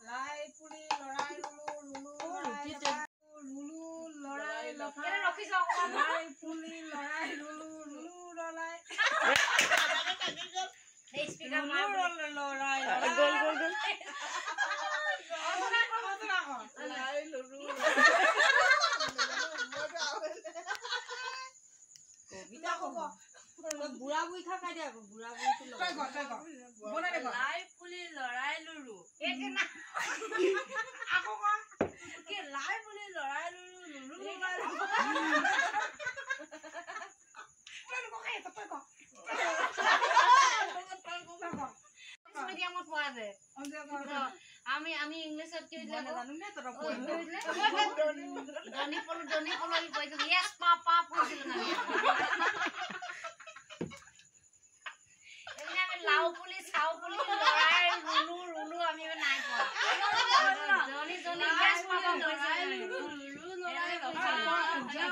লাই পুলি লৰাই লুলু লুলু লৰাই লফা ৰখি যাওক লাই পুলি লৰাই লুলু লৰাই এই স্পিকাৰ মাৰ লৰাই গোল গোল গোল লাই লুলু কবিতা কব বুঢ়া বুঢ়ী খাই দিয়া বুঢ়া বুঢ়ী লাই পুলি লৰাই লুৰু আকৌ কি লাই পুলি লৰাই লুৰু লুৰু মিডিয়ামত পঢ়া যে আমি আমি ইংলিছত কি জানো দনি পলো কৈছো ইয়েস পাপা পঢ়িছিল না এনে আমি লাউ পুলি চাউ পুলি লৰাই লুলু লুলু আমি নাই পঢ়া দনি ইয়েস পাপা কৈছিল লুলু লৰাই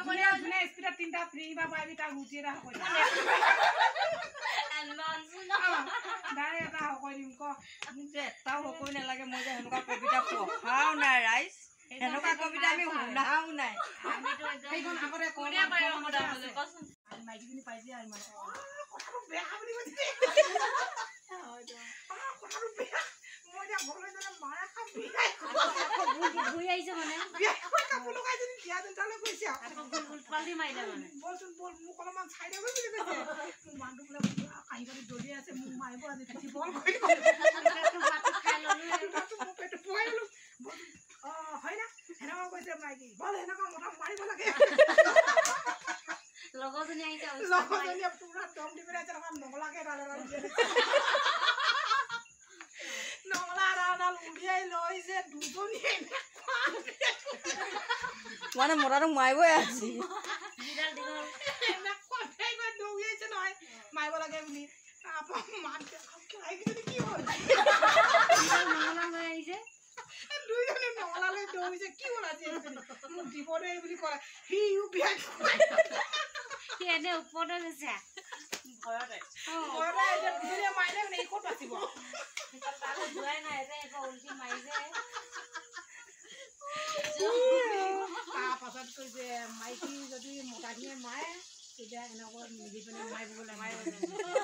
ধুনীয়া ধুনীয়া স্পিডত তিনটা ফ্ৰী বা পাইবি তাক গুটি এটা হয় ডাইৰে এটা হয় দিম ক এটাও হকই নালাগে মই যে সেনেকুৱা কবিতা পঢ়াও নাই ৰাইজ সেনেকুৱা কবিতা আমি শুনাও নাই আমিতো সেইখন আগতে কোনে পাইৰ মডা বলে কচোন মাইকিনি পাইছে আৰু মানে কথাটো বেয়া বুলি কৈছে কথাটো বেয়া মই যা ঘৰলৈ যালে মাৰা খাম বিয়াই ঘুই আহিছে মানে বিয়াই কাপোৰ লগাই দিন বিয়া দিনটালৈ কৈছে বুল পালি মাইলে মানে বলচোন বল মোক অলপমান চাই দেব বুলি কৈছে মোৰ মানুহটো বোলে কাহিবাৰী দলি আছে মোক মাৰিব আজি পিঠি বল কৰি খাই ললো মোক পেট পুৱাই ললো হয় না সেনেকুৱা কৈছে মাইকি বল এনেকুৱা মতা মাৰিব লাগে লগজনী আহিছে লগজনীয়ে পুৰা দম দি পেলাই তেনেকুৱা নগলাকে ডালে নগলা ডাল উলিয়াই লৈ যে দুজনীয়ে মানে মতাটো মাৰিবই আছে দৌৰিছে নহয় মাৰিব লাগে বুলি মাত কি হ'ল দুইজনে নগলালৈ দৌৰিছে কি হ'ল আজি মোক দিব দে বুলি কয় সি বিয়াই সি এনে ওপৰতে গৈছে ঘৰতে দুজনীয়ে মাৰিলে মানে এই ক'ত বাচিব তালে যোৱাই নাই এটা উল্টি মাৰিছে তাৰ পাছত কৈছে মাইকী যদি মতাখিনিয়ে মাৰে তেতিয়া এনেকৈ মিলি পিনে মাৰিব লাগে